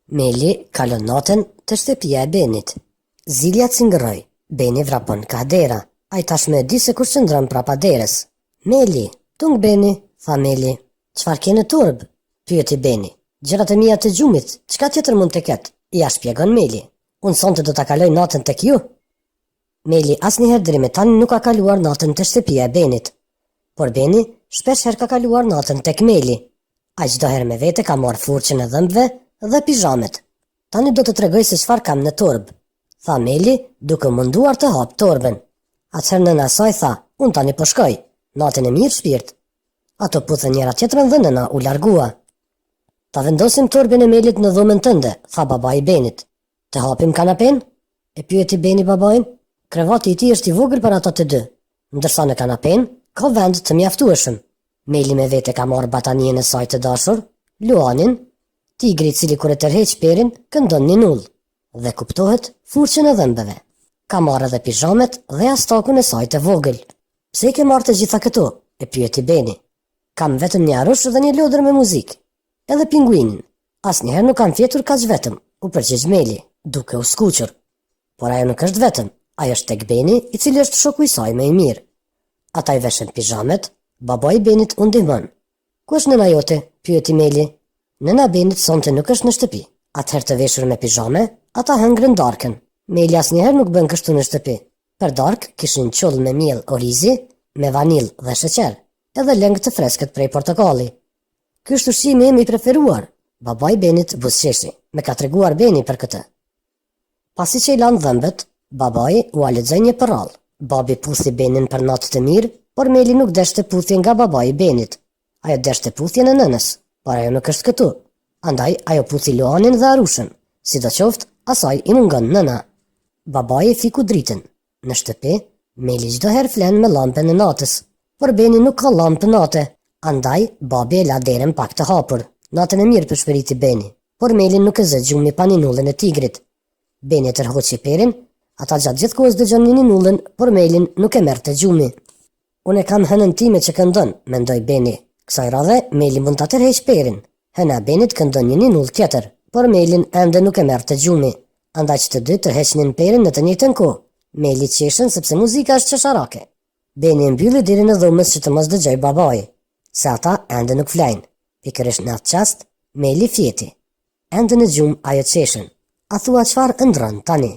Meli kalon natën te shtëpia e Benit. Zilja cingërroi. Beni vrapon ka dera. Ai tashmë e di se kur qëndron prapa derës. Meli, tung Beni, tha Meli. Çfarë ke në turb? Pyeti Beni. Gjërat e mia të gjumit, çka tjetër mund të ketë? Ja shpjegon Meli. Unë sonte do ta kaloj natën tek ju. Meli asnjëherë deri me tani nuk ka kaluar natën te shtëpia e Benit. Por Beni shpesh herë ka kaluar natën tek Meli. Ai çdo herë me vete ka marrë furçën e dhëmbëve dhe pijamet. Tani do të tregoj se çfarë kam në turb, tha Meli, duke munduar të hap torbën. Atëherë nëna saj tha, unë tani po shkoj, natën e mirë shpirt. Ato puthën njëra tjetrën dhe nëna u largua. Ta vendosim torbën e Melit në dhomën tënde, tha babai i Benit. Të hapim kanapen? E pyeti Beni babain. Krevati i tij është i vogël për ata të dy, ndërsa në kanapen ka vend të mjaftueshëm. Meli me vete ka marrë batanien e saj të dashur, Luanin, tigri i cili kur e tërheq perin këndon një null, dhe kuptohet furçën e dhëmbëve. Ka marrë edhe pijamet dhe astakun e saj të vogël. Pse i ke marrë të gjitha këto? E pyeti Beni. Kam vetëm një arush dhe një lodër me muzikë. Edhe pinguinin. Asnjëherë nuk kam fjetur kaq vetëm, u përgjigj Meli, duke u skuqur. Por ajo nuk është vetëm, ai është tek Beni, i cili është shoku i saj më i mirë. Ata i veshën pijamet, babai i Benit u ndihmon. Ku është nëna jote? Pyeti Meli. Nëna Benit sonte nuk është në shtëpi. Atëherë të veshur me pijame, ata hëngrën darkën. Meli asnjëherë nuk bën kështu në shtëpi. Për darkë kishin çoll me miell orizi, me vanil dhe sheqer, edhe lëngë të freskët prej portokalli. Ky është ushqimi im i preferuar, babai i Benit buzëqeshi, me ka treguar Beni për këtë. Pasi që i lanë dhëmbët, babai u lexoi një përrall. Babi puthi Benin për natë të mirë, por Meli nuk deshte puthjen nga babai i Benit. Ajo deshte puthjen e nënës, por ajo nuk është këtu. Andaj ajo puthi Luanin dhe Arushën. Sidoqoftë, asaj i mungon nëna. Babai e fiku dritën. Në shtëpi, Meli çdo herë flen me llampën e natës, por Beni nuk ka llampë natë. Andaj babi e la derën pak të hapur. Natën e mirë përshpëriti Beni, por Meli nuk e zë gjumi pa ninullën e tigrit. Beni tërhoqi perin, ata gjatë gjithë kohës dëgjonin ninullën, por Melin nuk e merrte gjumi. Unë e kam hënën time që këndon, mendoi Beni. Kësaj radhe Meli mund ta tërheq perin. Hëna e Benit këndon një ninull tjetër, por Melin ende nuk e merrte gjumi. Andaj që të dy tërheqnin perin në të njëjtën kohë. Meli qeshën sepse muzika është çesharake. Beni mbylli derën e dhomës që të mos dëgjoj babai, se ata ende nuk flajnë. Pikërisht në atë çast, Meli fjeti. Ende në gjumë ajo qeshën. A thua çfarë ëndron tani?